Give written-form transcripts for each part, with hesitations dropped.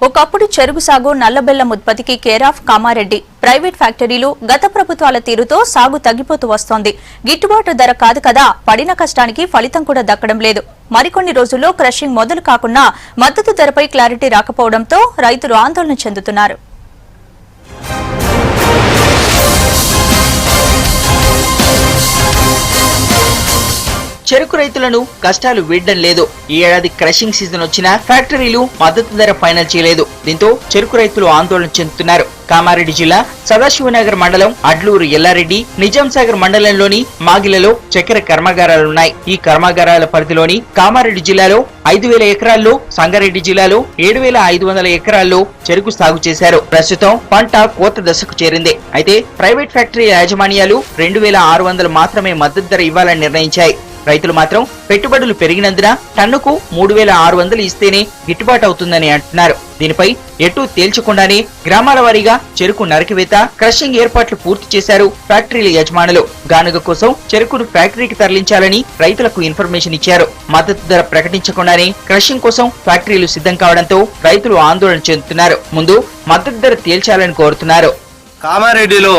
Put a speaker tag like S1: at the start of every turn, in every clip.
S1: ఒకప్పుడు చెరుకు సాగు నల్లబెల్లం ఉత్పత్తికి కేర్ ఆఫ్ కామారెడ్డి ప్రైవేట్ ఫ్యాక్టరీలు గత ప్రభుత్వాల తీరుతో సాగు తగ్గిపోతూ వస్తోంది. గిట్టుబాటు ధర కాదు కదా, పడిన కష్టానికి ఫలితం కూడా దక్కడం లేదు. మరికొన్ని రోజుల్లో క్రషింగ్ మొదలు కాకుండా మద్దతు ధరపై క్లారిటీ రాకపోవడంతో రైతులు ఆందోళన చెందుతున్నారు.
S2: చెరుకు రైతులను కష్టాలు వీడడం లేదు. ఈ ఏడాది క్రషింగ్ సీజన్ వచ్చినా ఫ్యాక్టరీలు మద్దతు ధర ఫైనల్ చేయలేదు. దీంతో చెరుకు రైతులు ఆందోళన చెందుతున్నారు. కామారెడ్డి జిల్లా సదాశివనగర్ మండలం అడ్లూరు ఎల్లారెడ్డి, నిజాంసాగర్ మండలంలోని మాగిలలో చక్కెర కర్మాగారాలున్నాయి. ఈ కర్మాగారాల పరిధిలోని కామారెడ్డి జిల్లాలో 5,000 ఎకరాల్లో, సంగారెడ్డి జిల్లాలో 7,500 ఎకరాల్లో చెరుకు సాగు చేశారు. ప్రస్తుతం పంట కోత దశకు చేరింది. అయితే ప్రైవేట్ ఫ్యాక్టరీ యాజమాన్యాలు 2,600 మాత్రమే మద్దతు ధర ఇవ్వాలని నిర్ణయించాయి. రైతులు మాత్రం పెట్టుబడులు పెరిగినందున టన్నుకు 3,600 ఇస్తేనే గిట్టుబాటు అవుతుందని అంటున్నారు. దీనిపై ఎటు తేల్చకుండానే గ్రామాల వారీగా చెరుకు నరికివేత, క్రషింగ్ ఏర్పాట్లు పూర్తి చేశారు ఫ్యాక్టరీల యజమానులు. గానుగ కోసం చెరుకును ఫ్యాక్టరీకి తరలించాలని రైతులకు ఇన్ఫర్మేషన్ ఇచ్చారు. మద్దతు ధర ప్రకటించకుండానే క్రషింగ్ కోసం ఫ్యాక్టరీలు సిద్ధం కావడంతో రైతులు ఆందోళన చెందుతున్నారు. ముందు మద్దతు ధర తేల్చాలని కోరుతున్నారు.
S3: కామారెడ్డిలో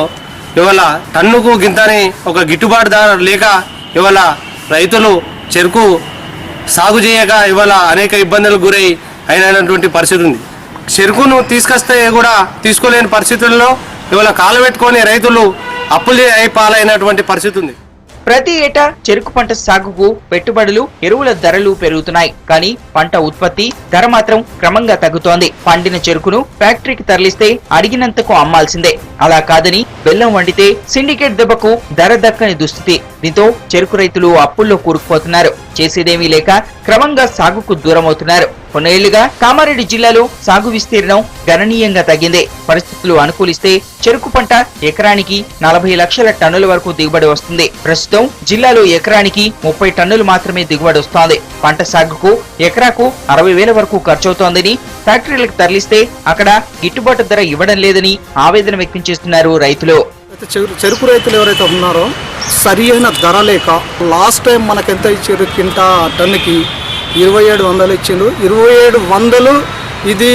S3: ఇవాళ టన్నుకు గింతని ఒక గిట్టుబాటు ధర లేక ఇవాళ రైతులు చెరుకు సాగు చేయక ఇవాళ అనేక ఇబ్బందులకు గురై అయినటువంటి పరిస్థితి ఉంది. చెరుకును తీసుకొస్తే కూడా తీసుకోలేని పరిస్థితుల్లో ఇవాళ కాలబెట్టుకొని రైతులు అప్పులు పాలైనటువంటి పరిస్థితి ఉంది.
S2: ప్రతి ఏటా చెరుకు పంట సాగుకు పెట్టుబడులు, ఎరువుల ధరలు పెరుగుతున్నాయి. కానీ పంట ఉత్పత్తి ధర మాత్రం క్రమంగా తగ్గుతోంది. పండిన చెరుకును ఫ్యాక్టరీకి తరలిస్తే అడిగినంతకు అమ్మాల్సిందే. అలా కాదని బెల్లం వండితే సిండికేట్ దెబ్బకు ధర దక్కని దుస్థితి. దీంతో చెరుకు రైతులు అప్పుల్లో కూరుకుపోతున్నారు. చేసేదేమీ లేక క్రమంగా సాగుకు దూరమవుతున్నారు. కొన్నేళ్లుగా కామారెడ్డి జిల్లాలో సాగు విస్తీర్ణం గణనీయంగా తగ్గింది. పరిస్థితులు అనుకూలిస్తే చెరుకు పంట ఎకరానికి 40 లక్షల టన్నుల వరకు దిగుబడి వస్తుంది. ప్రస్తుతం జిల్లాలో ఎకరానికి 30 టన్నులు మాత్రమే దిగుబడి వస్తోంది. పంట సాగుకు ఎకరాకు 60,000 వరకు ఖర్చవుతోందని, ఫ్యాక్టరీలకు తరలిస్తే అక్కడ గిట్టుబాటు ధర ఇవ్వడం లేదని ఆవేదన వ్యక్తం చేస్తున్నారు రైతులు.
S4: చెరుకు రైతులు ఎవరైతే ఉన్నారో సరి అయిన ధర లేక లాస్ట్ టైం మనకెంత ఇచ్చారు, కింటా టన్నుకి 2,700 ఇచ్చిండు. 2,700 ఇది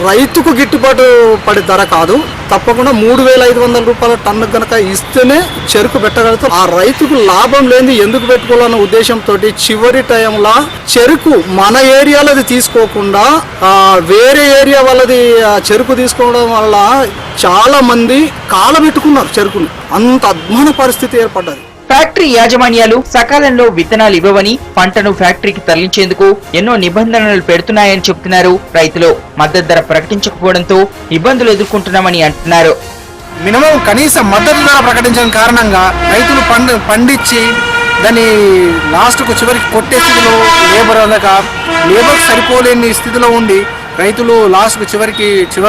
S4: రైతుకు గిట్టుబాటు పడే ధర కాదు. తప్పకుండా 3,500 రూపాయల టన్ను కనుక ఇస్తేనే చెరుకు పెట్టగలుగుతాం. ఆ రైతుకు లాభం లేని ఎందుకు పెట్టుకోవాలన్న ఉద్దేశంతో చివరి టైంలో చెరుకు మన ఏరియాలది తీసుకోకుండా వేరే ఏరియా వాళ్ళది చెరుకు తీసుకోవడం వల్ల చాలా మంది కాలబెట్టుకున్నారు చెరుకుని. అంత అద్భుత పరిస్థితి ఏర్పడ్డది.
S2: ఫ్యాక్టరీ యాజమాన్యాలు సకాలంలో విత్తనాలు ఇవ్వవని, పంటను ఫ్యాక్టరీకి తరలించేందుకు ఎన్నో నిబంధనలు పెడుతున్నాయని చెబుతున్నారు రైతులు. మద్దతు ధర ప్రకటించకపోవడంతో ఇబ్బందులు ఎదుర్కొంటున్నామని అంటున్నారు.
S4: మినిమం కనీస మద్దతు ధర ప్రకటించడం కారణంగా రైతులు పండించి దాన్ని లాస్ట్కు చివరికి కొట్టే స్థితిలో లేబర్ సరిపోలేని స్థితిలో ఉండి రైతులు లాస్ట్కు చివరి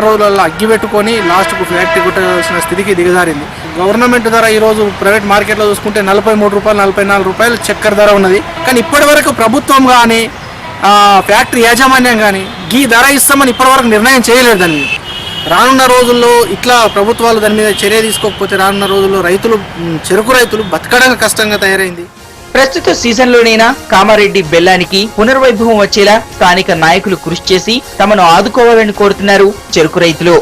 S4: రోజులలో అగ్గి పెట్టుకొని లాస్ట్కు ఫ్యాక్టరీ కొట్టాల్సిన స్థితికి దిగజారింది. గవర్నమెంట్ ధర ఈరోజు ప్రైవేట్ మార్కెట్లో చూసుకుంటే 43 రూపాయలు, 44 రూపాయలు చక్కెర ధర ఉన్నది. కానీ ఇప్పటి వరకు ప్రభుత్వం కానీ ఫ్యాక్టరీ యాజమాన్యం కానీ ఈ ధర ఇస్తామని ఇప్పటివరకు నిర్ణయం చేయలేదు. దాని మీద రానున్న రోజుల్లో ఇట్లా ప్రభుత్వాలు దాని మీద చర్య తీసుకోకపోతే రానున్న రోజుల్లో చెరుకు రైతులు బతకడం కష్టంగా తయారైంది.
S2: ప్రస్తుత సీజన్లోనైనా కామారెడ్డి బెల్లానికి పునర్వైభవం వచ్చేలా స్థానిక నాయకులు కృషి చేసి తమను ఆదుకోవాలని కోరుతున్నారు చెరుకు రైతులు.